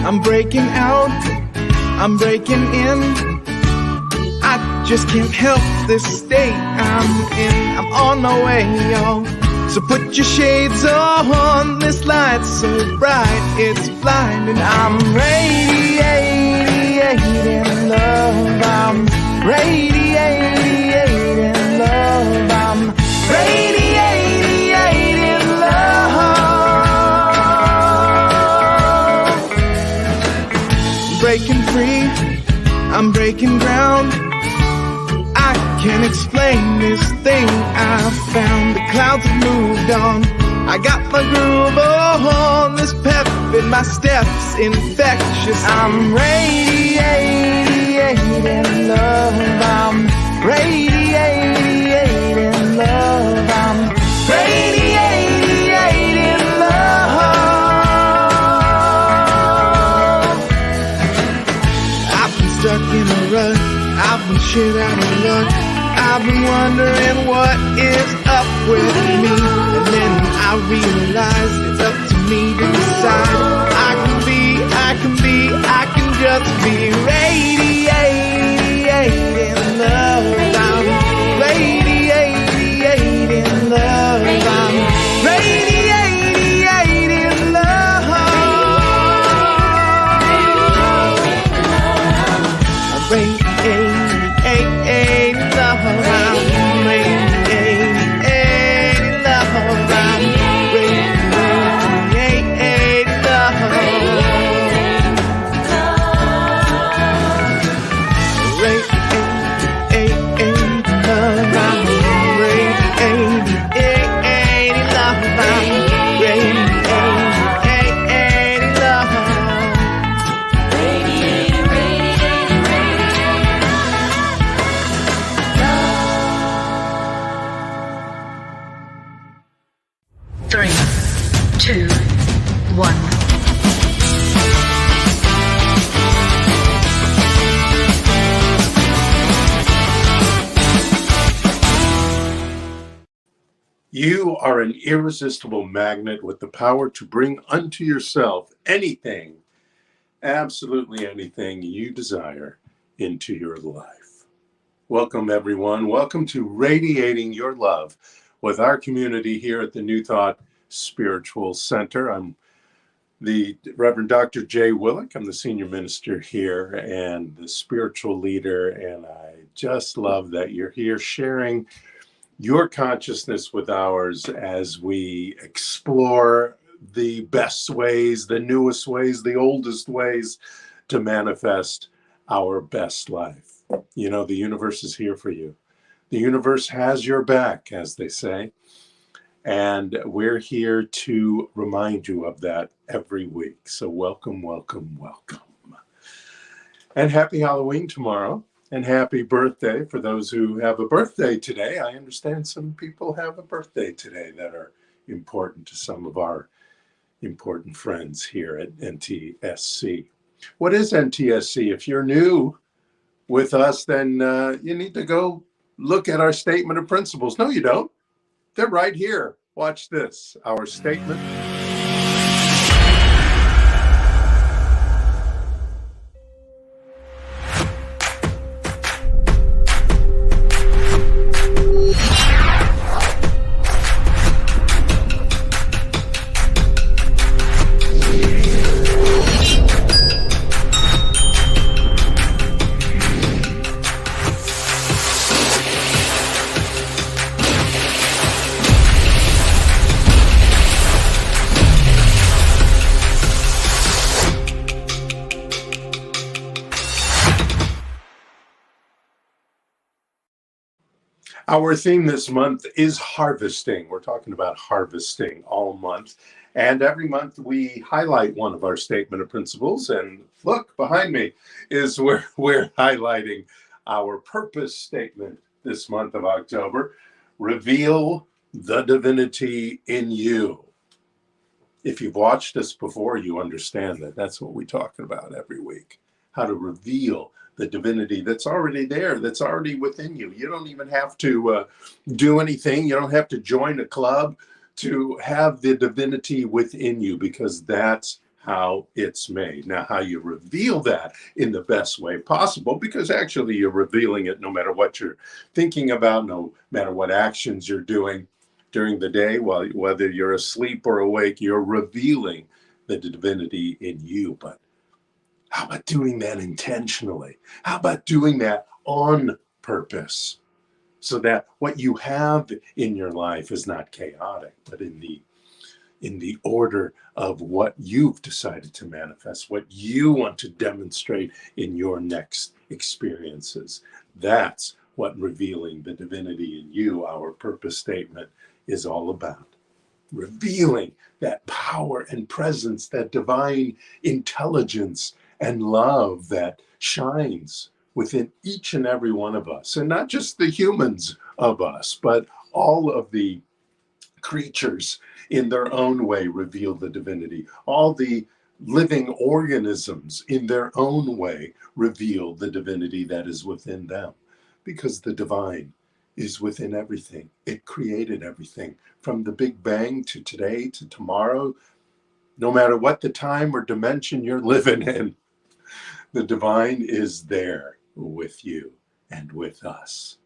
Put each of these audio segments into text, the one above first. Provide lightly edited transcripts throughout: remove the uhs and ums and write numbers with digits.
I'm breaking out, I'm breaking in. I just can't help this state I'm in. I'm on my way, y'all. So put your shades on, this light's so bright, it's blinding. I'm radiating love, I'm radiating love, I'm radiating love. Breaking free, I'm breaking ground. I can't explain this thing I found. The clouds have moved on. I got my groove on. This pep in my steps infectious. I'm radiating love. I'm radiating love. I'm radiating love. I've been stuck in a rut. I've been shit out of luck. I've been wondering what is up with me. And then I realized it's up to me to decide. I can just be radiating love. I'm radiating love. I'm radiating love. I'm radiating love. You are an irresistible magnet with the power to bring unto yourself anything, absolutely anything you desire into your life. Welcome, everyone. Welcome to Radiating Your Love with our community here at the New Thought Spiritual Center. I'm the Reverend Dr. Jay Willick. I'm the senior minister here and the spiritual leader, and I just love that you're here sharing your consciousness with ours as we explore the best ways, the newest ways, the oldest ways to manifest our best life. You know, the universe is here for you. The universe has your back, as they say. And we're here to remind you of that every week. So welcome, welcome, welcome. And happy Halloween tomorrow. And happy birthday for those who have a birthday today. I understand some people have a birthday today that are important to some of our important friends here at NTSC. What is NTSC? If you're new with us, then you need to go look at our statement of principles. No, you don't. They're right here. Watch this, our statement. Our theme this month is harvesting. We're talking about harvesting all month. And every month we highlight one of our statement of principles. And look, behind me is where we're highlighting our purpose statement this month of October. Reveal the divinity in you. If you've watched us before, you understand that that's what we talk about every week. How to reveal the divinity that's already there, that's already within you. You don't even have to do anything. You don't have to join a club to have the divinity within you, because that's how it's made. Now, how you reveal that in the best way possible, because actually you're revealing it no matter what you're thinking about, no matter what actions you're doing during the day, whether you're asleep or awake, you're revealing the divinity in you. But how about doing that intentionally? How about doing that on purpose, so that what you have in your life is not chaotic, but in the order of what you've decided to manifest, what you want to demonstrate in your next experiences. That's what revealing the divinity in you, our purpose statement, is all about. Revealing that power and presence, that divine intelligence and love that shines within each and every one of us, and not just the humans of us, but all of the creatures in their own way reveal the divinity. All the living organisms in their own way reveal the divinity that is within them, because the divine is within everything. It created everything from the Big Bang to today to tomorrow. No matter what the time or dimension you're living in, the divine is there with you and with us.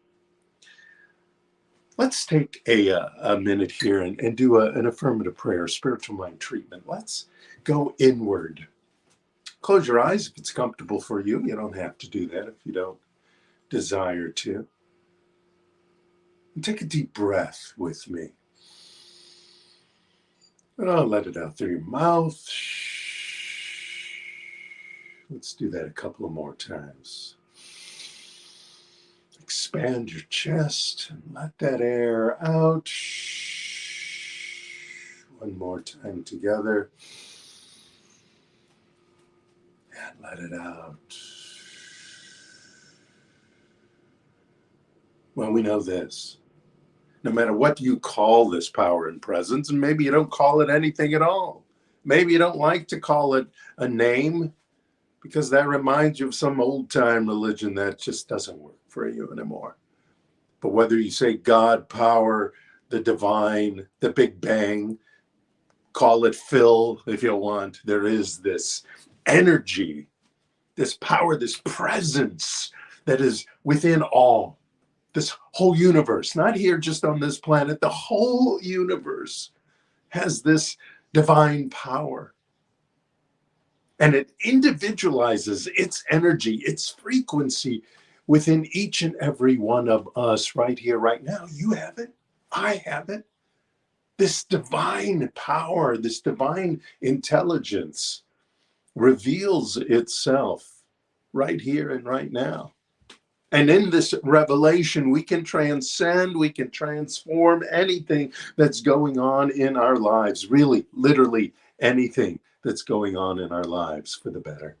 Let's take a minute here and do an affirmative prayer, spiritual mind treatment. Let's go inward. Close your eyes if it's comfortable for you. You don't have to do that if you don't desire to. And take a deep breath with me. Oh, let it out through your mouth. Let's do that a couple of more times. Expand your chest and let that air out. One more time together. And let it out. Well, we know this. No matter what you call this power and presence, and maybe you don't call it anything at all. Maybe you don't like to call it a name, because that reminds you of some old-time religion that just doesn't work for you anymore. But whether you say God, power, the divine, the Big Bang, call it Phil if you want, there is this energy, this power, this presence that is within all. This whole universe, not here just on this planet, the whole universe has this divine power. And it individualizes its energy, its frequency within each and every one of us right here, right now. You have it. I have it. This divine power, this divine intelligence reveals itself right here and right now. And in this revelation, we can transcend, we can transform anything that's going on in our lives, really, literally anything that's going on in our lives for the better.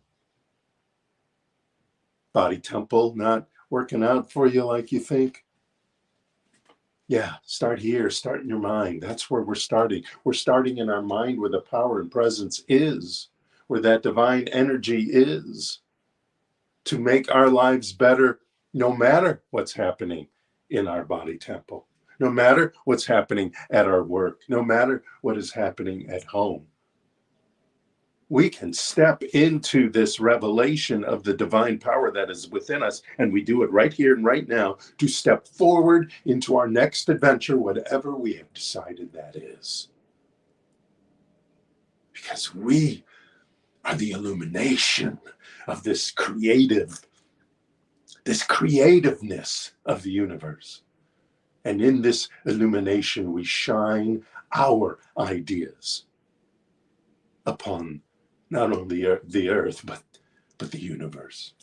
Body temple not working out for you like you think? Yeah, start here, start in your mind. That's where we're starting. We're starting in our mind, where the power and presence is, where that divine energy is, to make our lives better, no matter what's happening in our body temple, no matter what's happening at our work, no matter what is happening at home. We can step into this revelation of the divine power that is within us, and we do it right here and right now to step forward into our next adventure, whatever we have decided that is. Because we are the illumination of this creativeness of the universe. And in this illumination, we shine our ideas upon not only the earth, but the universe.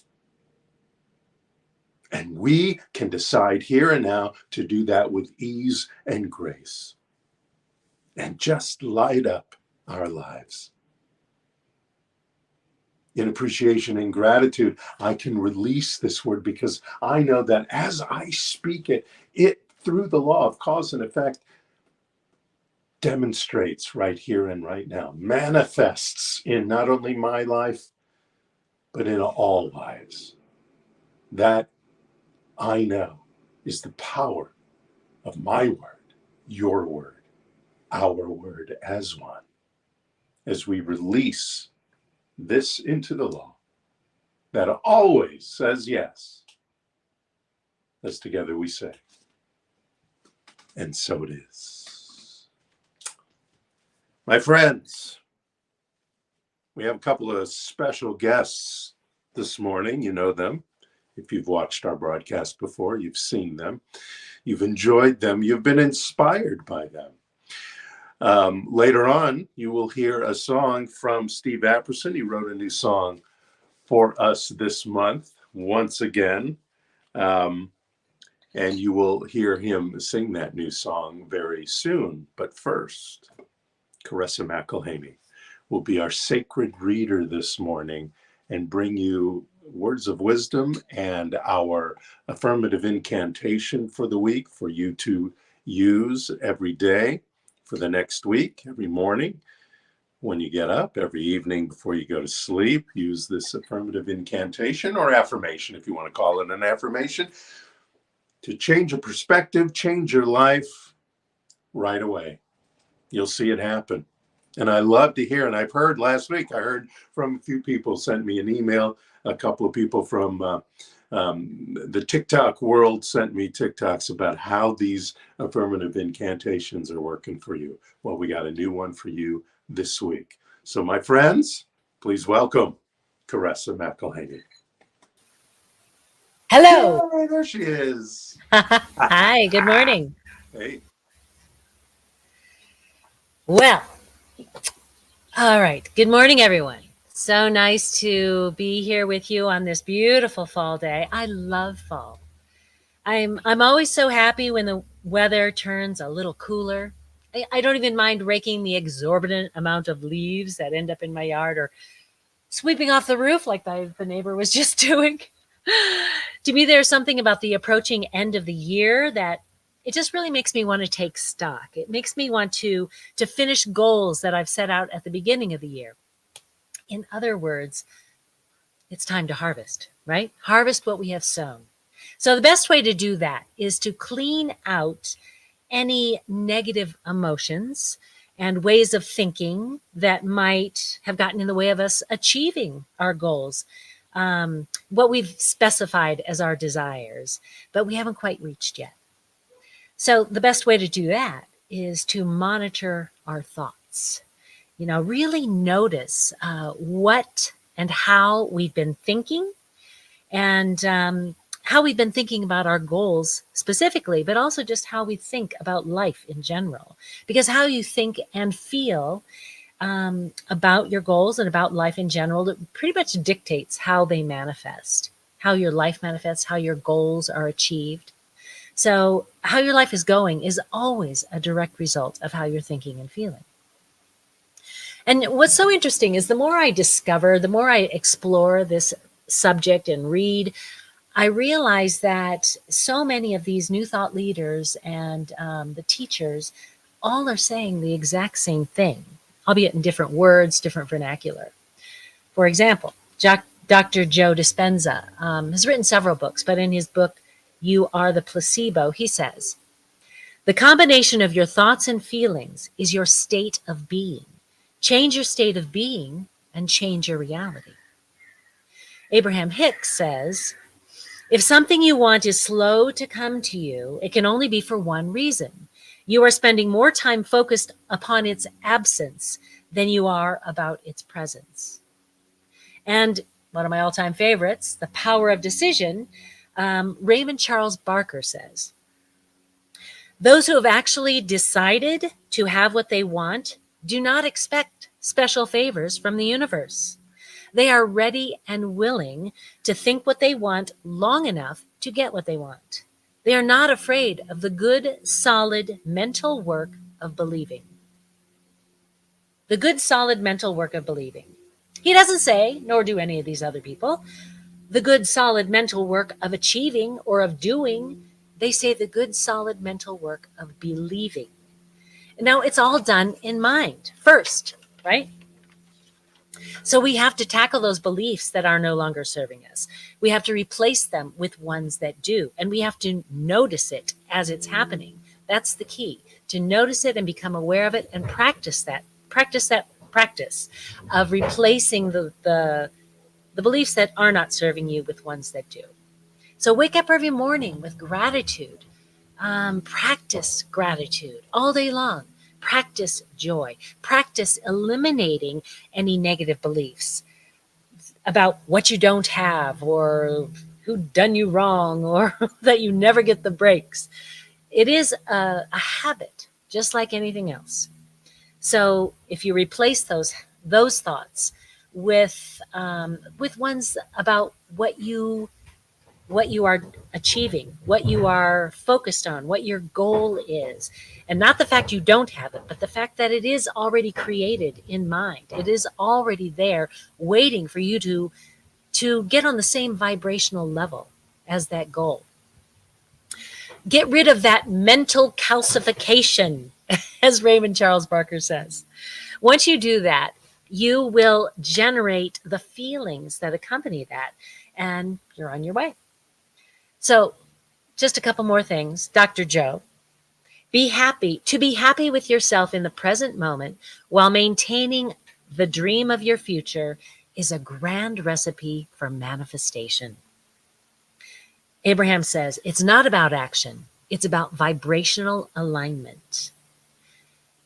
And we can decide here and now to do that with ease and grace, and just light up our lives. In appreciation and gratitude, I can release this word, because I know that as I speak it, through the law of cause and effect, demonstrates right here and right now, manifests in not only my life, but in all lives. That I know is the power of my word, your word, our word as one. as we release this into the law that always says yes, as together we say, and so it is. My friends, we have a couple of special guests this morning. You know them. If you've watched our broadcast before, you've seen them. You've enjoyed them. You've been inspired by them. Later on, you will hear a song from Steve Apperson. He wrote a new song for us this month, once again. And you will hear him sing that new song very soon. But first, Caressa McElhaney will be our sacred reader this morning and bring you words of wisdom and our affirmative incantation for the week for you to use every day for the next week, every morning when you get up, every evening before you go to sleep. Use this affirmative incantation or affirmation, if you want to call it an affirmation, to change your perspective, change your life right away. You'll see it happen. And I love to hear, and I've heard last week, I heard from a few people, sent me an email, a couple of people from the TikTok world sent me TikToks about how these affirmative incantations are working for you. Well, we got a new one for you this week. So my friends, please welcome Caressa McElhaney. Hello. Yay, there she is. Hi, good morning. Hey. Well, all right. Good morning, everyone. So nice to be here with you on this beautiful fall day. I love fall. I'm always so happy when the weather turns a little cooler. I don't even mind raking the exorbitant amount of leaves that end up in my yard or sweeping off the roof like the neighbor was just doing. To me, there's something about the approaching end of the year that it just really makes me want to take stock. It makes me want to finish goals that I've set out at the beginning of the year. In other words, it's time to harvest, right? Harvest what we have sown. So the best way to do that is to clean out any negative emotions and ways of thinking that might have gotten in the way of us achieving our goals, what we've specified as our desires, but we haven't quite reached yet. So the best way to do that is to monitor our thoughts. You know, really notice what and how we've been thinking and how we've been thinking about our goals specifically, but also just how we think about life in general. Because how you think and feel about your goals and about life in general, it pretty much dictates how they manifest, how your life manifests, how your goals are achieved. So how your life is going is always a direct result of how you're thinking and feeling. And what's so interesting is the more I discover, the more I explore this subject and read, I realize that so many of these new thought leaders and the teachers all are saying the exact same thing, albeit in different words, different vernacular. For example, Dr. Joe Dispenza has written several books, but in his book, You Are the Placebo, he says, the combination of your thoughts and feelings is your state of being. Change your state of being and change your reality. Abraham Hicks says, if something you want is slow to come to you, it can only be for one reason. You are spending more time focused upon its absence than you are about its presence. And one of my all-time favorites, The Power of Decision, Raymond Charles Barker says, those who have actually decided to have what they want do not expect special favors from the universe. They are ready and willing to think what they want long enough to get what they want. They are not afraid of the good, solid mental work of believing. The good, solid mental work of believing. He doesn't say, nor do any of these other people, the good, solid mental work of achieving or of doing. They say the good, solid mental work of believing. Now, it's all done in mind first, right? So we have to tackle those beliefs that are no longer serving us. We have to replace them with ones that do. And we have to notice it as it's happening. That's the key, to notice it and become aware of it and practice that practice of replacing the beliefs that are not serving you with ones that do. So wake up every morning with gratitude. Practice gratitude all day long. Practice joy. Practice eliminating any negative beliefs about what you don't have, or who done you wrong, or that you never get the breaks. It is a habit, just like anything else. So if you replace those thoughts with ones about what you are achieving, what you are focused on, what your goal is, and not the fact you don't have it, but the fact that it is already created in mind. It is already there waiting for you to get on the same vibrational level as that goal. Get rid of that mental calcification, as Raymond Charles Barker says. Once you do that, you will generate the feelings that accompany that, and you're on your way. So just a couple more things. Dr. Joe, be happy with yourself in the present moment while maintaining the dream of your future is a grand recipe for manifestation. Abraham says, it's not about action. It's about vibrational alignment.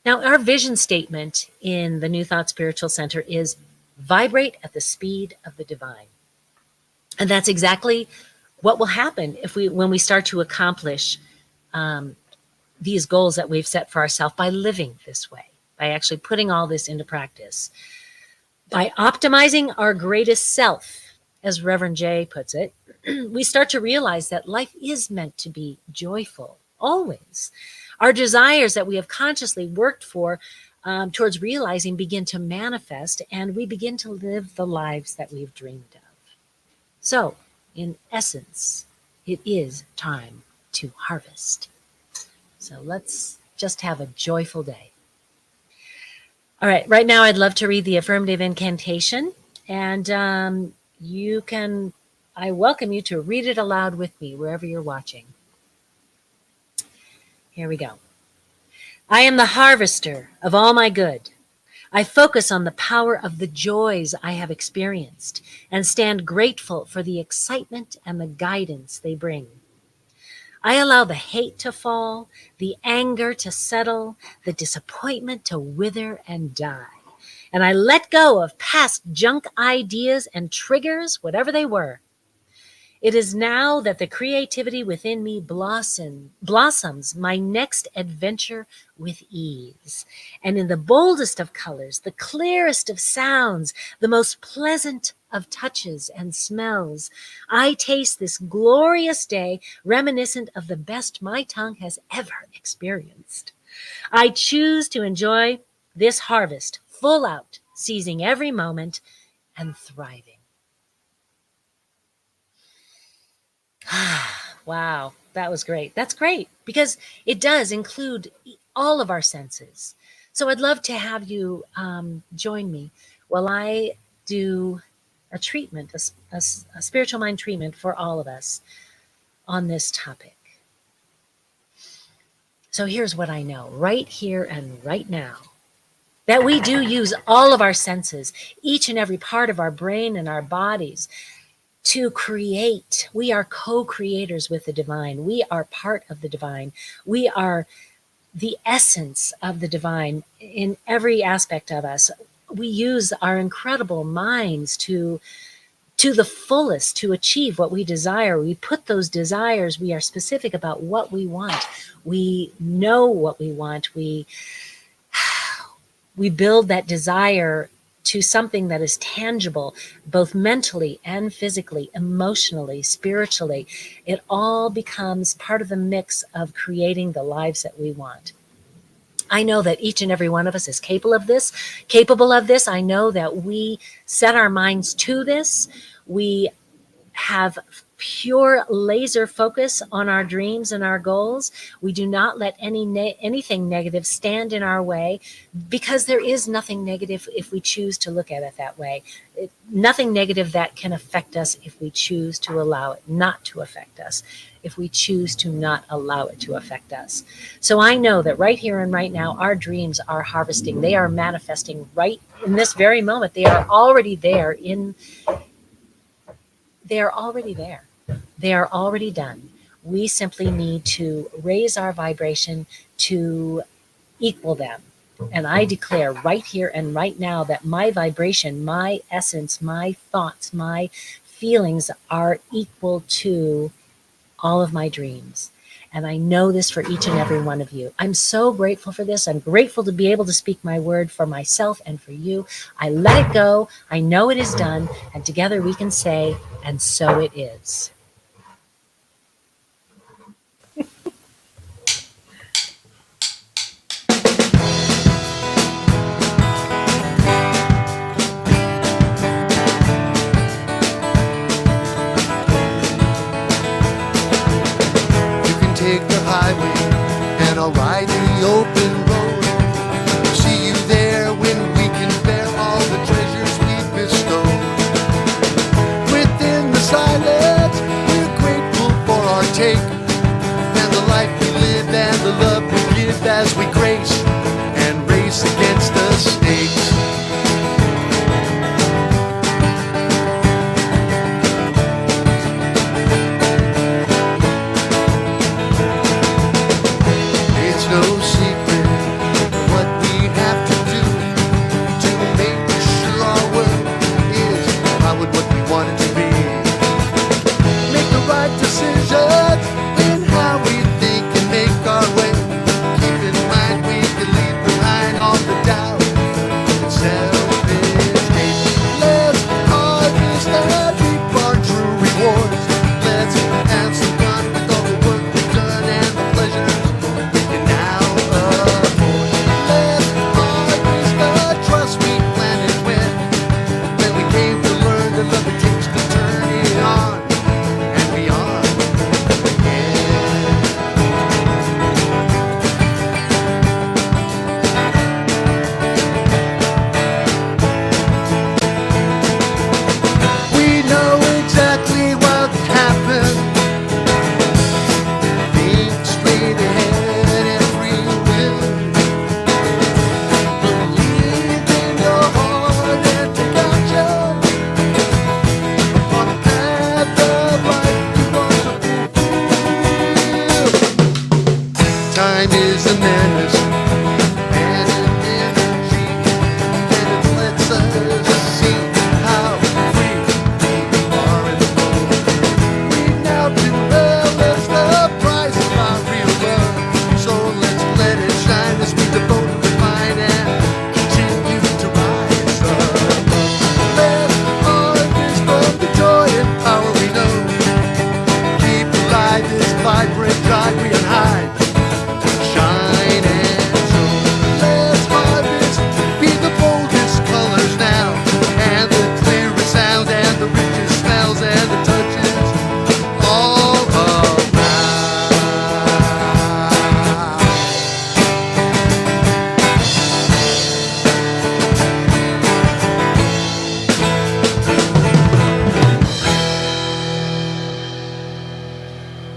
Now, our vision statement in the New Thought Spiritual Center is vibrate at the speed of the divine. And that's exactly what will happen when we start to accomplish these goals that we've set for ourselves by living this way, by actually putting all this into practice. By optimizing our greatest self, as Reverend Jay puts it, we start to realize that life is meant to be joyful, always. Our desires that we have consciously worked for towards realizing begin to manifest, and we begin to live the lives that we've dreamed of. So, in essence, it is time to harvest. So let's just have a joyful day. All right, right now I'd love to read the Affirmative Incantation, and I welcome you to read it aloud with me wherever you're watching. Here we go. I am the harvester of all my good. I focus on the power of the joys I have experienced and stand grateful for the excitement and the guidance they bring. I allow the hate to fall, the anger to settle, the disappointment to wither and die. And I let go of past junk ideas and triggers, whatever they were. It is now that the creativity within me blossoms my next adventure with ease. And in the boldest of colors, the clearest of sounds, the most pleasant of touches and smells, I taste this glorious day reminiscent of the best my tongue has ever experienced. I choose to enjoy this harvest full out, seizing every moment and thriving. Wow, that was great. That's great because it does include all of our senses. So I'd love to have you join me while I do a treatment, a spiritual mind treatment for all of us on this topic. So here's what I know right here and right now, that we do use all of our senses, each and every part of our brain and our bodies, to create. We are co-creators with the divine. We are part of the divine. We are the essence of the divine in every aspect of us. We use our incredible minds to the fullest to achieve what we desire. We put those desires, we are specific about what we want. We know what we want. We build that desire to something that is tangible, both mentally and physically, emotionally, spiritually. It all becomes part of the mix of creating the lives that we want. I know that each and every one of us is capable of this. I know that we set our minds to this. We have pure laser focus on our dreams and our goals. We do not let anything negative stand in our way, because there is nothing negative if we choose to look at it that way. Nothing negative that can affect us if we choose to allow it not to affect us, if we choose to not allow it to affect us. So I know that right here and right now, our dreams are harvesting. They are manifesting right in this very moment. They are already there they are already there. They are already done. We simply need to raise our vibration to equal them. And I declare right here and right now that my vibration, my essence, my thoughts, my feelings are equal to all of my dreams. And I know this for each and every one of you. I'm so grateful for this. I'm grateful to be able to speak my word for myself and for you. I let it go. I know it is done. And together we can say, and so it is. Take the highway and I'll ride the open road. See you there when we can bear all the treasures we bestow. Within the silence, we're grateful for our take, and the life we live and the love we give as we grace and race against the stakes. No secret what we have to do to make sure our world is about what we want it to be. Make the right decisions in how we think and make our way. Keep in mind we can leave behind all the doubt and selfish hate. Let's harvest and reap our true rewards. Let's have some fun with all the work we've done and the pleasures. Time is a menace and an energy, and it lets us see how free we are in the world. We now do well as the price of our real love. So let's let it shine as we devote and refine and continue to rise up. Let's harvest from the joy and power we know. Keep alive this vibrant drive we unhide. Shine and show. Let's harvest, be the boldest colors now, and the clearest sound, and the richest smells, and the touches all around.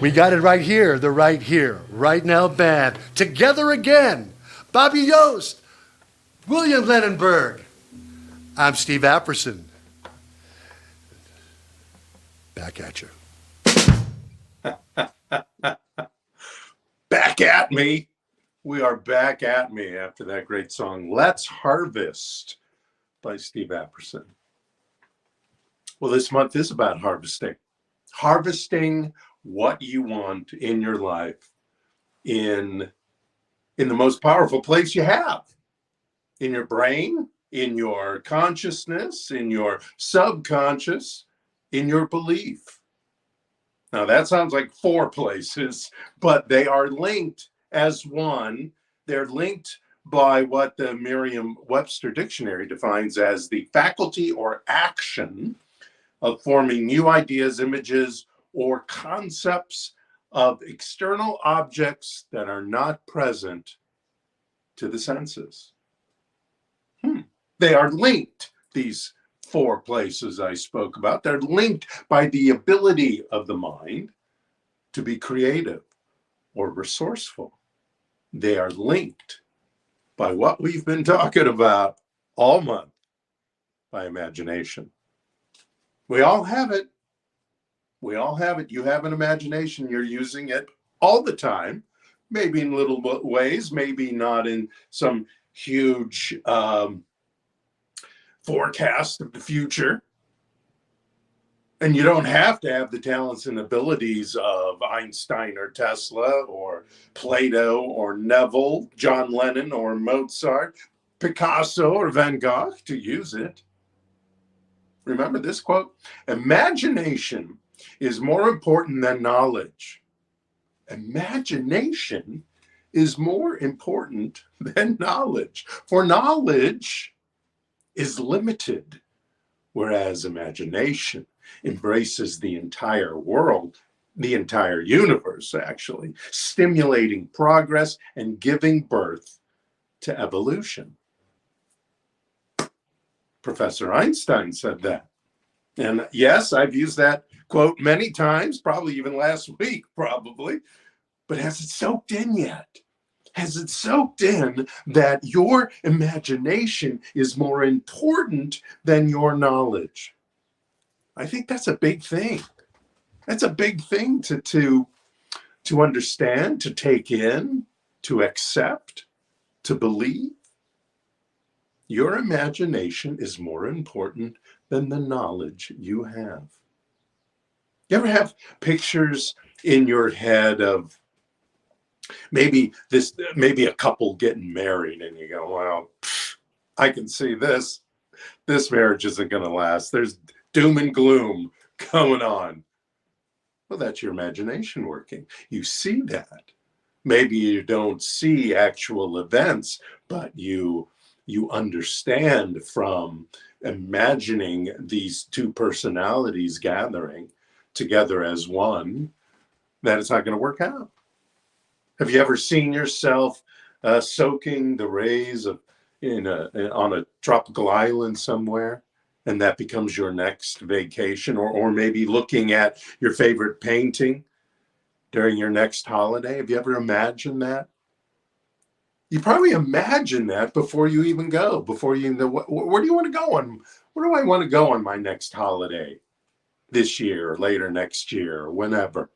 We got it right here, the right here, right now band. Together again. Bobby Yost, William Lennonberg. I'm Steve Apperson. Back at you. Back at me. We are back at me after that great song, Let's Harvest by Steve Apperson. Well, this month is about harvesting. Harvesting what you want in your life in the most powerful place you have, in your brain, in your consciousness, in your subconscious, in your belief. Now that sounds like 4 places, but they are linked as one. They're linked by what the Merriam-Webster dictionary defines as the faculty or action of forming new ideas, images, or concepts of external objects that are not present to the senses. They are linked, these 4 places I spoke about. They're linked by the ability of the mind to be creative or resourceful. They are linked by what we've been talking about all month, by imagination. We all have it. We all have it. You have an imagination. You're using it all the time, maybe in little ways, maybe not in some huge forecast of the future. And you don't have to have the talents and abilities of Einstein or Tesla or Plato or Neville, John Lennon or Mozart, Picasso or Van Gogh to use it. Remember this quote? Imagination is more important than knowledge. Imagination is more important than knowledge. For knowledge is limited, whereas imagination embraces the entire world, the entire universe, actually, stimulating progress and giving birth to evolution. Professor Einstein said that. And yes, I've used that quote many times, probably even last week, probably. But has it soaked in yet? Has it soaked in that your imagination is more important than your knowledge? I think that's a big thing. That's a big thing to understand, to take in, to accept, to believe. Your imagination is more important than the knowledge you have. You ever have pictures in your head of maybe a couple getting married, and you go, well, I can see this marriage isn't going to last. There's doom and gloom going on. Well, that's your imagination working. You see that. Maybe you don't see actual events, but you understand from imagining these 2 personalities gathering together as one that it's not going to work out. Have you ever seen yourself soaking the rays of on a tropical island somewhere, and that becomes your next vacation, or maybe looking at your favorite painting during your next holiday? Have you ever imagined that? You probably imagine that before you even go, before you know, where do you want to go on? Where do I want to go on my next holiday this year, or later next year, or whenever?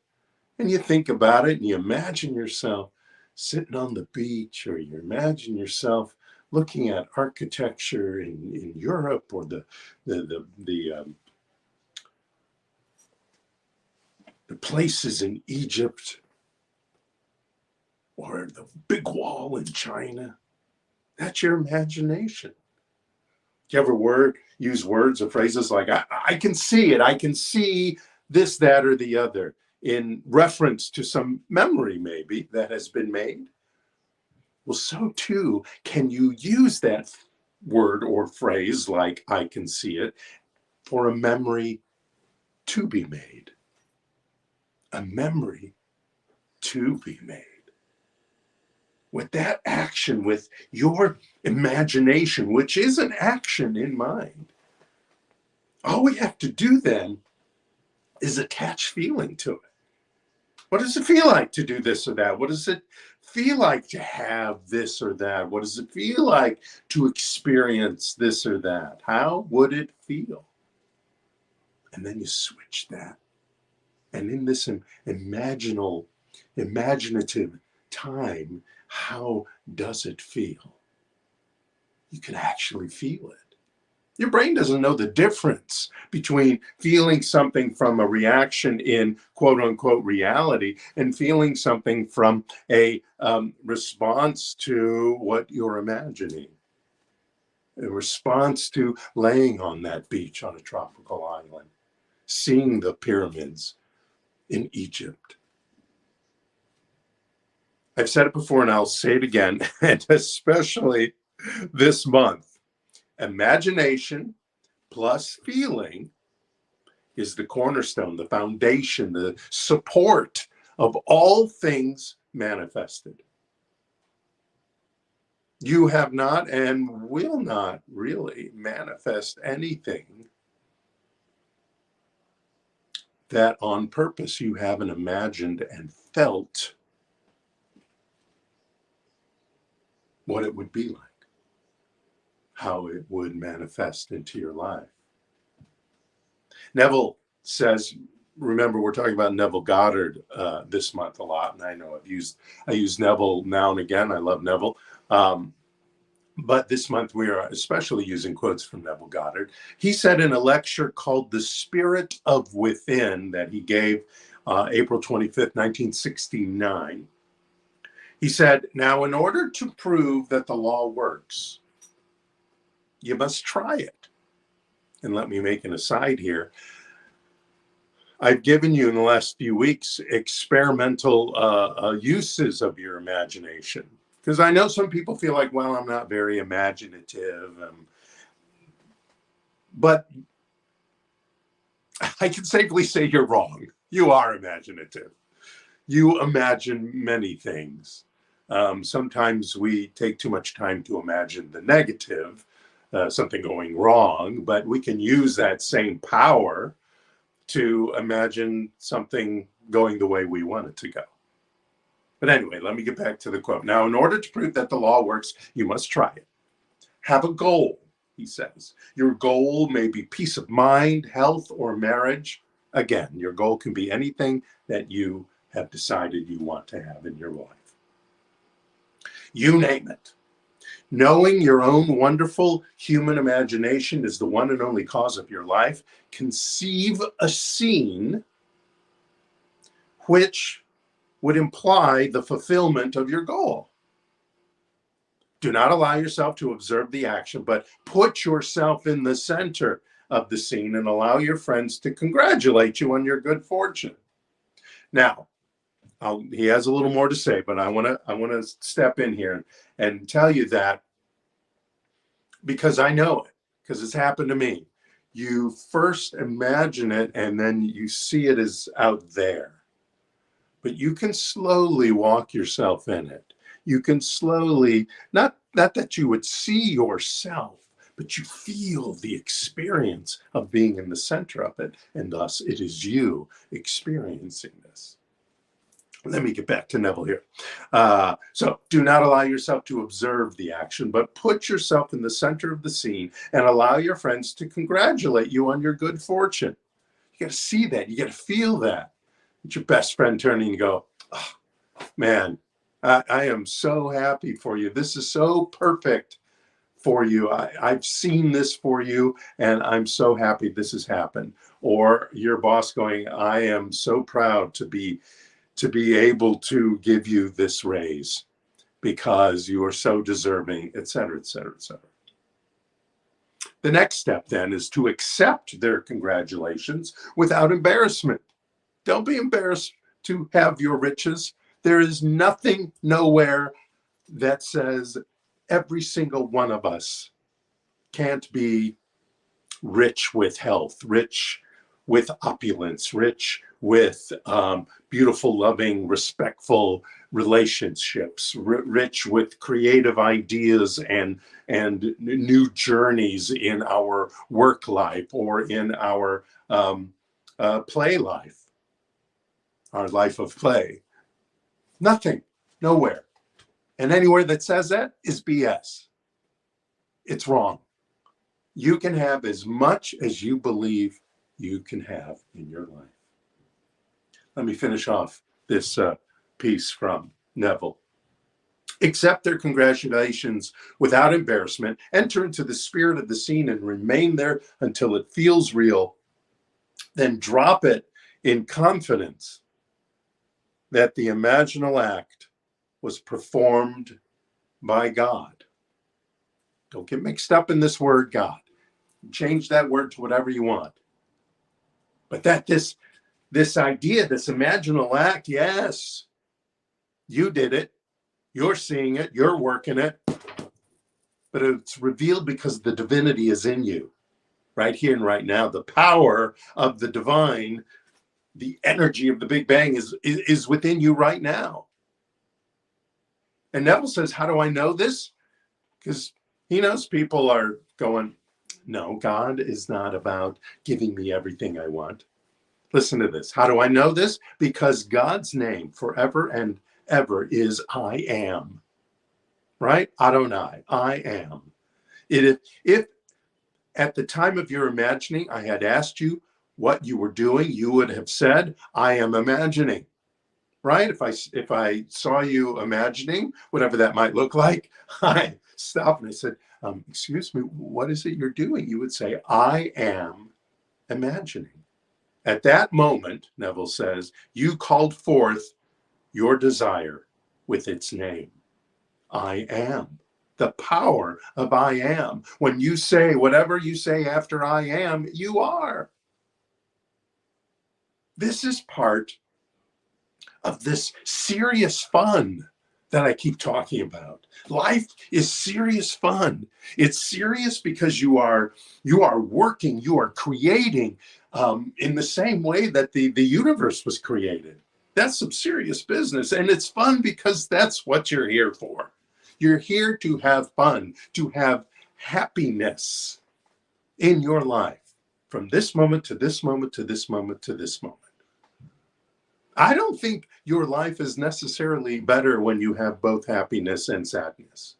And you think about it and you imagine yourself sitting on the beach, or you imagine yourself looking at architecture in Europe, or the places in Egypt, or the big wall in China. That's your imagination. Do you ever use words or phrases like, I can see it, I can see this, that, or the other, in reference to some memory maybe that has been made? Well, so too can you use that word or phrase like I can see it for a memory to be made. A memory to be made. With that action, with your imagination, which is an action in mind, all we have to do then is attach feeling to it. What does it feel like to do this or that? What does it feel like to have this or that? What does it feel like to experience this or that? How would it feel? And then you switch that. And in this imaginative time, how does it feel? You can actually feel it. Your brain doesn't know the difference between feeling something from a reaction in quote unquote reality and feeling something from a response to what you're imagining. A response to laying on that beach on a tropical island, seeing the pyramids in Egypt. I've said it before and I'll say it again, and especially this month. Imagination plus feeling is the cornerstone, the foundation, the support of all things manifested. You have not and will not really manifest anything that on purpose you haven't imagined and felt what it would be like, how it would manifest into your life. Neville says, remember, we're talking about Neville Goddard this month a lot, and I know I use Neville now and again. I love Neville. But this month we are especially using quotes from Neville Goddard. He said in a lecture called The Spirit of Within that he gave April 25th, 1969, he said, now in order to prove that the law works, you must try it. And let me make an aside here. I've given you in the last few weeks experimental uses of your imagination. Because I know some people feel like, well, I'm not very imaginative. But I can safely say you're wrong. You are imaginative. You imagine many things. Sometimes we take too much time to imagine the negative, something going wrong, but we can use that same power to imagine something going the way we want it to go. But anyway, let me get back to the quote. Now, in order to prove that the law works, you must try it. Have a goal, he says. Your goal may be peace of mind, health, or marriage. Again, your goal can be anything that you have decided you want to have in your life. You name it. Knowing your own wonderful human imagination is the one and only cause of your life. Conceive a scene which would imply the fulfillment of your goal. Do not allow yourself to observe the action, but put yourself in the center of the scene and allow your friends to congratulate you on your good fortune. Now, he has a little more to say, but I want to step in here and tell you that because I know it, because it's happened to me. You first imagine it and then you see it as out there. But you can slowly walk yourself in it. You can slowly, not that you would see yourself, but you feel the experience of being in the center of it. And thus it is you experiencing this. Let me get back to Neville here. So do not allow yourself to observe the action, but put yourself in the center of the scene and allow your friends to congratulate you on your good fortune. You got to see that. You got to feel that. It's your best friend turning and go, oh, man, I am so happy for you. This is so perfect for you. I've seen this for you, and I'm so happy this has happened. Or your boss going, I am so proud to be able to give you this raise because you are so deserving, et cetera, et cetera, et cetera. The next step then is to accept their congratulations without embarrassment. Don't be embarrassed to have your riches. There is nothing nowhere that says every single one of us can't be rich with health, rich with opulence, rich with beautiful, loving, respectful relationships, rich with creative ideas and new journeys in our work life or in our play life. Our life of play. Nothing, nowhere. And anywhere that says that is BS. It's wrong. You can have as much as you believe you can have in your life. Let me finish off this piece from Neville. Accept their congratulations without embarrassment. Enter into the spirit of the scene and remain there until it feels real. Then drop it in confidence that the imaginal act was performed by God. Don't get mixed up in this word, God. Change that word to whatever you want. But that this idea, this imaginal act, yes, you did it. You're seeing it. You're working it. But it's revealed because the divinity is in you, right here and right now. The power of the divine, the energy of the Big Bang is within you right now. And Neville says, how do I know this? Because he knows people are going, no, God is not about giving me everything I want. Listen to this. How do I know this? Because God's name forever and ever is I am. Right? Adonai, I am. If at the time of your imagining, I had asked you what you were doing, you would have said, I am imagining. Right? If I saw you imagining, whatever that might look like, I stopped and I said, excuse me, what is it you're doing? You would say, I am imagining. At that moment, Neville says, you called forth your desire with its name. I am. The power of I am. When you say whatever you say after I am, you are. This is part of this serious fun that I keep talking about. Life is serious fun. It's serious because you are working, you are creating in the same way that the universe was created. That's some serious business. And it's fun because that's what you're here for. You're here to have fun, to have happiness in your life from this moment to this moment to this moment to this moment. I don't think your life is necessarily better when you have both happiness and sadness.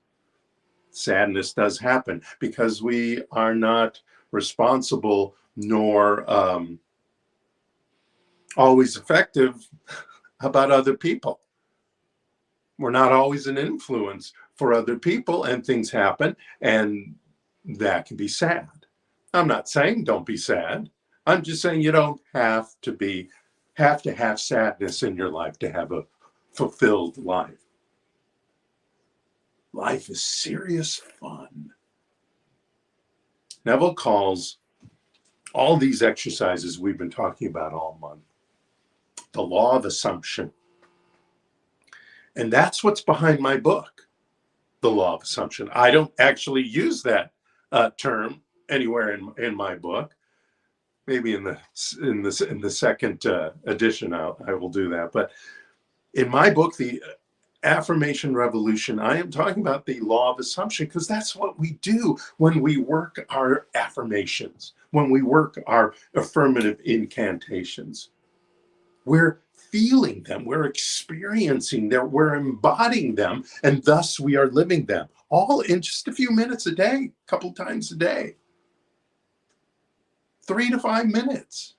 Sadness does happen because we are not responsible nor always effective about other people. We're not always an influence for other people, and things happen, and that can be sad. I'm not saying don't be sad. I'm just saying you don't have to have sadness in your life to have a fulfilled life. Life is serious fun. Neville calls all these exercises we've been talking about all month the law of assumption. And that's what's behind my book, the law of assumption. I don't actually use that term anywhere in my book. Maybe in the second edition, I will do that. But in my book, the Affirmation Revolution, I am talking about the law of assumption because that's what we do when we work our affirmations, when we work our affirmative incantations. We're feeling them, we're experiencing them, we're embodying them, and thus we are living them, all in just a few minutes a day, a couple times a day. 3 to 5 minutes.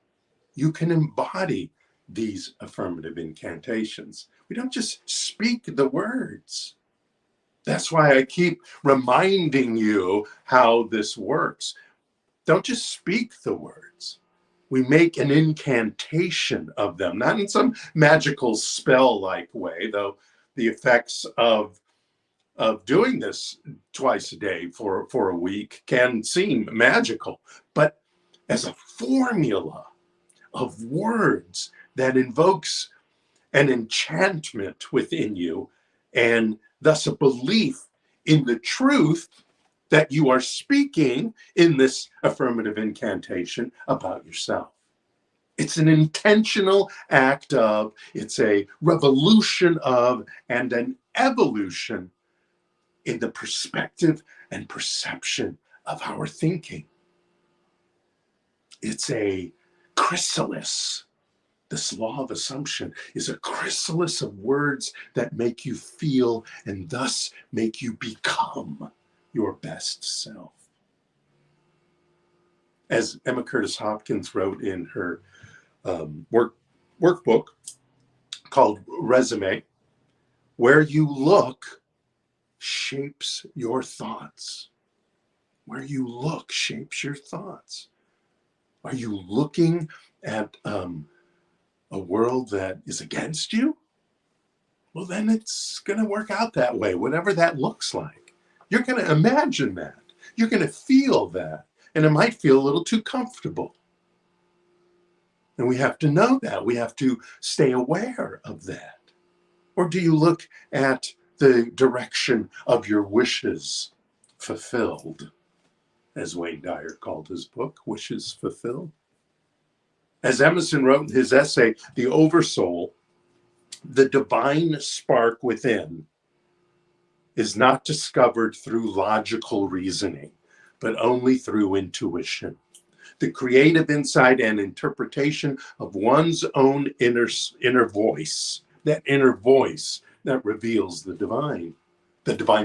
You can embody these affirmative incantations. We don't just speak the words. That's why I keep reminding you how this works. Don't just speak the words. We make an incantation of them, not in some magical spell-like way, though the effects of doing this twice a day for a week can seem magical, but as a formula of words that invokes an enchantment within you and thus a belief in the truth that you are speaking in this affirmative incantation about yourself. It's an intentional act of, it's a revolution of, and an evolution in the perspective and perception of our thinking. It's a chrysalis. This law of assumption is a chrysalis of words that make you feel and thus make you become your best self. As Emma Curtis Hopkins wrote in her workbook called Resume, where you look shapes your thoughts. Where you look shapes your thoughts. Are you looking at a world that is against you? Well, then it's going to work out that way, whatever that looks like. You're going to imagine that. You're going to feel that. And it might feel a little too comfortable. And we have to know that. We have to stay aware of that. Or do you look at the direction of your wishes fulfilled? as Wayne Dyer called his book, wishes fulfilled. As Emerson wrote in his essay, The Oversoul, the divine spark within is not discovered through logical reasoning, but only through intuition. The creative insight and interpretation of one's own inner voice, that inner voice that reveals the divine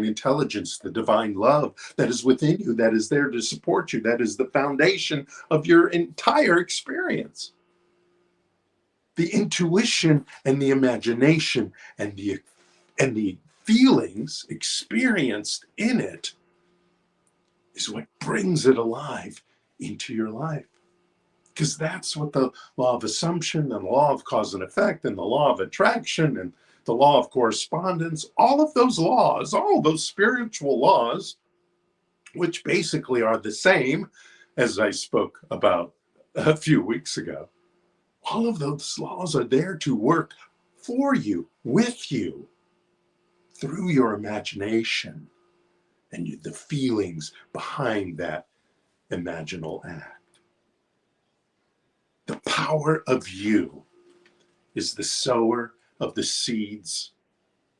intelligence, the divine love that is within you, that is there to support you, that is the foundation of your entire experience. The intuition and the imagination and the feelings experienced in it is what brings it alive into your life. Because that's what the law of assumption and the law of cause and effect and the law of attraction and the law of correspondence, all of those laws, all of those spiritual laws, which basically are the same as I spoke about a few weeks ago, all of those laws are there to work for you, with you, through your imagination and the feelings behind that imaginal act. The power of you is the sower of the seeds,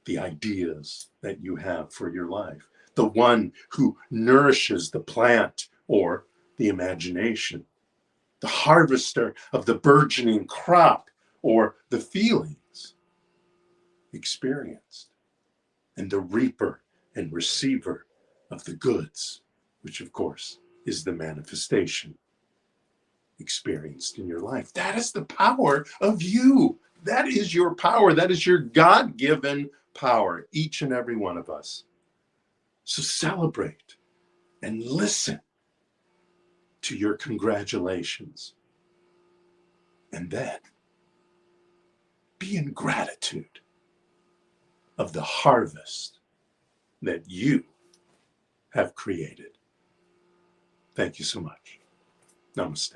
the ideas that you have for your life. The one who nourishes the plant or the imagination. The harvester of the burgeoning crop or the feelings experienced. And the reaper and receiver of the goods, which of course is the manifestation experienced in your life. That is the power of you. That is your power. That is your God-given power, each and every one of us. So celebrate and listen to your congratulations. And then be in gratitude of the harvest that you have created. Thank you so much. Namaste.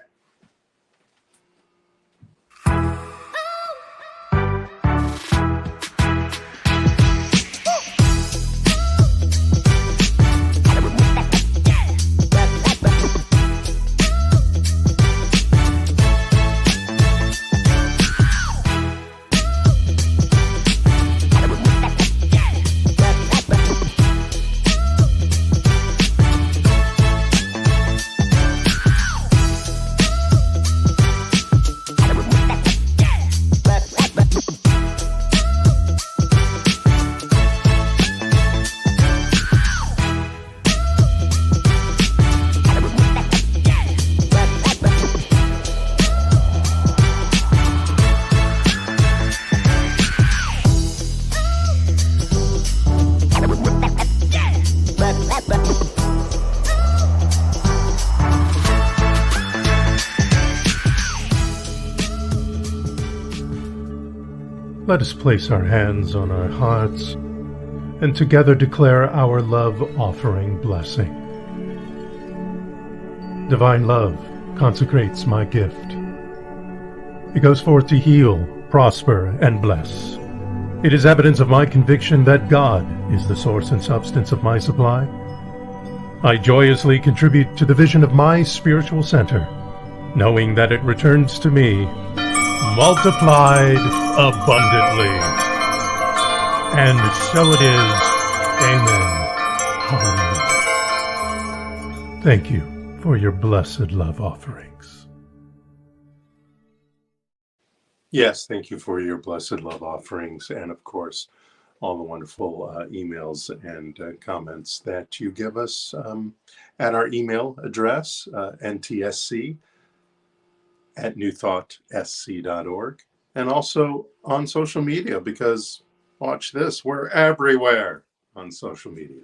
Let us place our hands on our hearts and together declare our love offering blessing. Divine love consecrates my gift. It goes forth to heal, prosper, and bless. It is evidence of my conviction that God is the source and substance of my supply. I joyously contribute to the vision of my spiritual center, knowing that it returns to me multiplied abundantly. And so it is. Amen. Hallelujah. Thank you for your blessed love offerings. Yes, thank you for your blessed love offerings, and of course, all the wonderful emails and comments that you give us at our email address, ntsc@newthought.sc.org, and also on social media, because watch this, we're everywhere on social media.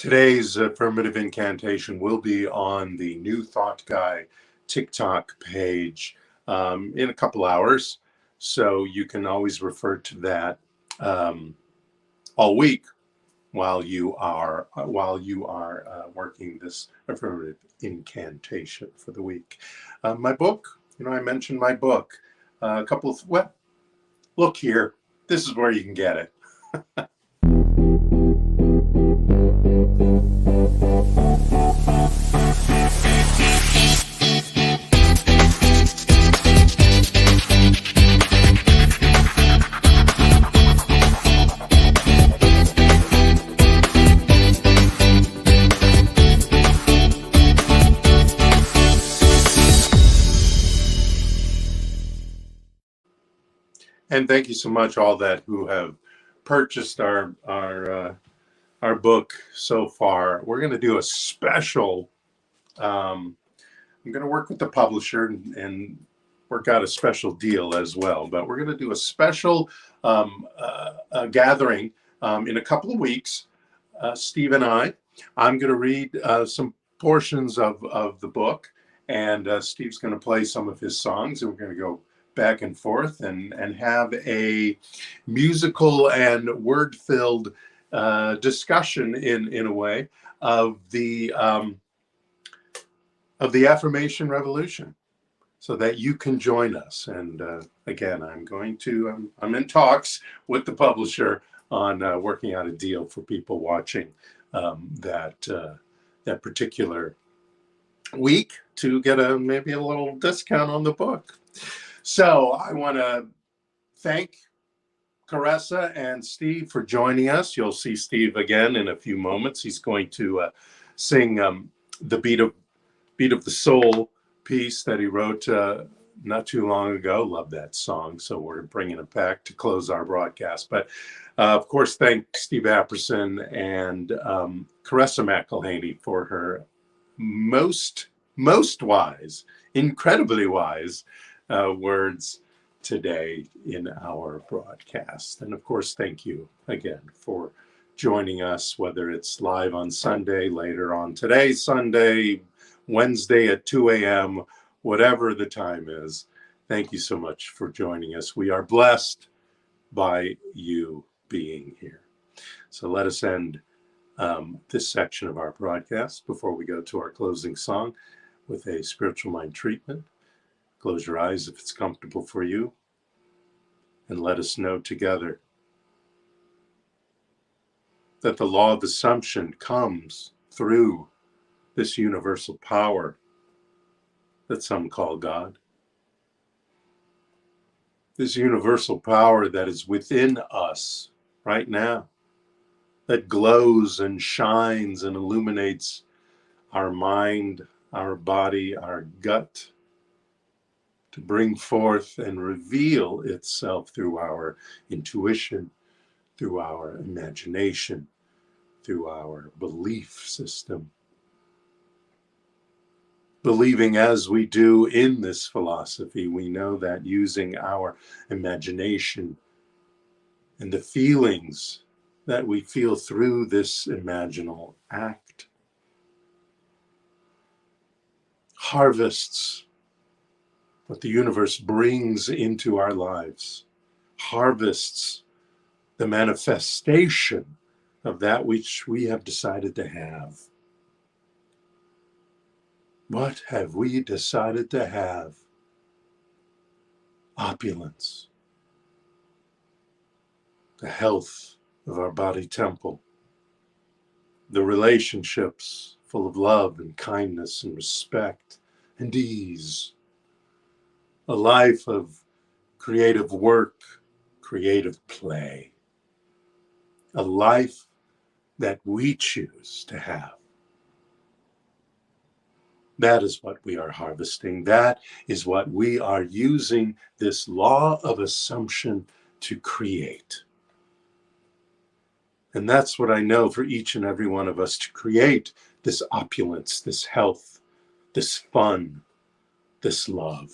Today's affirmative incantation will be on the New Thought Guy TikTok page in a couple hours. So you can always refer to that all week while you are working this affirmative incantation for the week. My book, I mentioned my book. Look here. This is where you can get it. And thank you so much, all that who have purchased our book so far. We're going to do a special. I'm going to work with the publisher and work out a special deal as well. But we're going to do a special gathering in a couple of weeks. Steve and I'm going to read some portions of the book, and Steve's going to play some of his songs, and we're going to go back and forth and have a musical and word-filled discussion in a way of the affirmation revolution, so that you can join us. And again, I'm in talks with the publisher on working out a deal for people watching that particular week to get maybe a little discount on the book. So I want to thank Caressa and Steve for joining us. You'll see Steve again in a few moments. He's going to sing the Beat of the Soul piece that he wrote not too long ago. Love that song. So we're bringing it back to close our broadcast. But of course, thank Steve Apperson and Caressa McElhaney for her most wise, incredibly wise words today in our broadcast. And of course, thank you again for joining us, whether it's live on Sunday, later on today, Sunday, Wednesday at 2 a.m., whatever the time is. Thank you so much for joining us. We are blessed by you being here. So let us end this section of our broadcast before we go to our closing song with a spiritual mind treatment. Close your eyes if it's comfortable for you, and let us know together that the law of assumption comes through this universal power that some call God. This universal power that is within us right now, that glows and shines and illuminates our mind, our body, our gut, to bring forth and reveal itself through our intuition, through our imagination, through our belief system. Believing as we do in this philosophy, we know that using our imagination and the feelings that we feel through this imaginal act harvests what the universe brings into our lives, harvests the manifestation of that which we have decided to have. What have we decided to have? Opulence, the health of our body temple, the relationships full of love and kindness and respect and ease, a life of creative work, creative play, a life that we choose to have. That is what we are harvesting. That is what we are using this law of assumption to create. And that's what I know for each and every one of us, to create this opulence, this health, this fun, this love,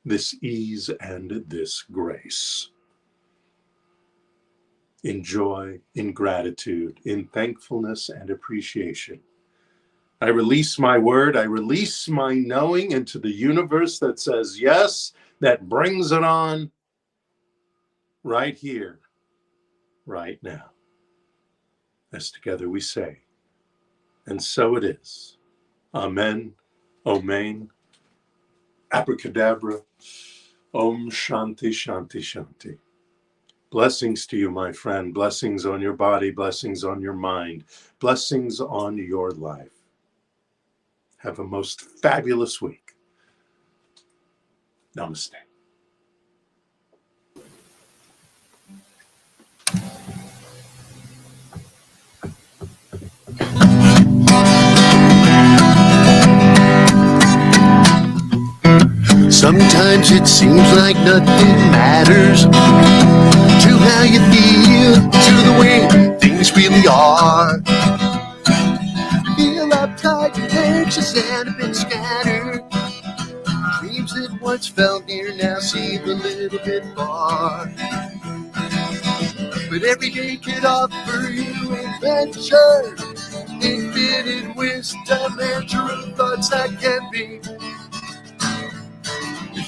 this ease, and this grace. in joy, in gratitude, in thankfulness and appreciation. I release my word, I release my knowing into the universe that says yes, that brings it on right here, right now. As together we say, and so it is. Amen, Omen, Abracadabra, Om Shanti Shanti Shanti. Blessings to you, my friend. Blessings on your body, blessings on your mind, blessings on your life. Have a most fabulous week. Namaste. Sometimes it seems like nothing matters to how you feel, to the way things really are. Feel uptight, anxious, and a bit scattered. Dreams that once felt near now seem a little bit far. But every day could offer you adventure, infinite wisdom, and true thoughts that can be.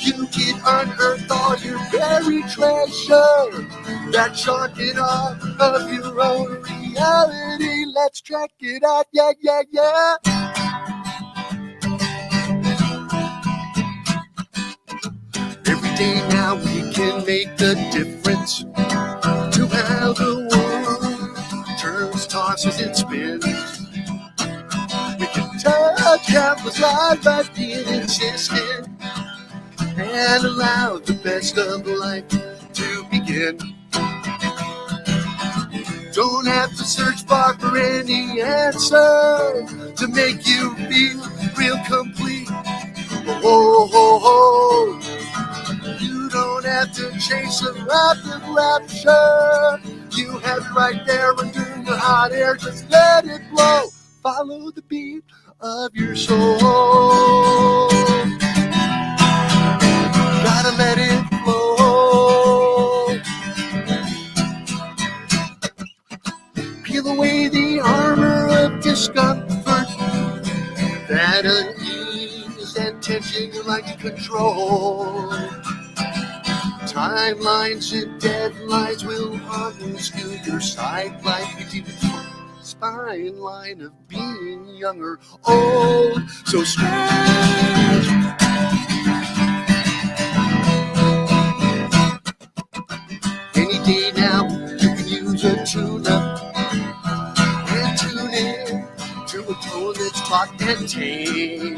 You can unearth all your buried treasure that's shocking off of your own reality. Let's check it out, yeah, yeah, yeah. Every day now we can make the difference to how the world turns, tosses, and spins. We can touch countless lives by being insistent and allow the best of life to begin. Don't have to search far for any answer to make you feel real complete. Oh, oh, oh. You don't have to chase a rapid rapture. You have it right there under your hot air. Just let it blow. Follow the beat of your soul. Gotta let it flow. Peel away the armor of discomfort, that unease and tension you like to control. Timelines and deadlines will unskew your sight like the spine line of being young or old. So stretch. Any day now, you can use a tune-up and tune in to a tone that's taut and tame.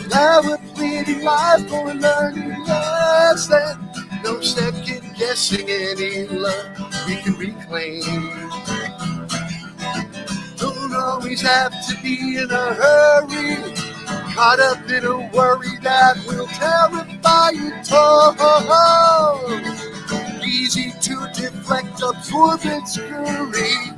Now we're pleading life for a learning lesson. No second guessing any love we can reclaim. Don't always have to be in a hurry, caught up in a worry that will terrify you too. Easy to deflect, absorb and scurry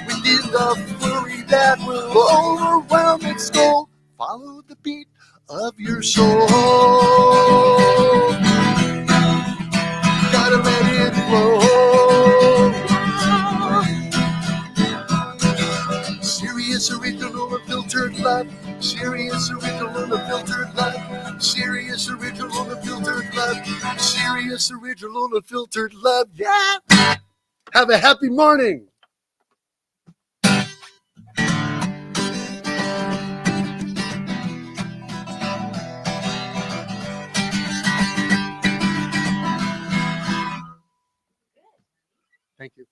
within the flurry that will overwhelm its soul. Follow the beat of your soul. Gotta let it flow. Serious, original, unfiltered love. Serious, original, unfiltered love. Serious, original, unfiltered love. Serious, original, unfiltered love. Yeah! Have a happy morning. Thank you.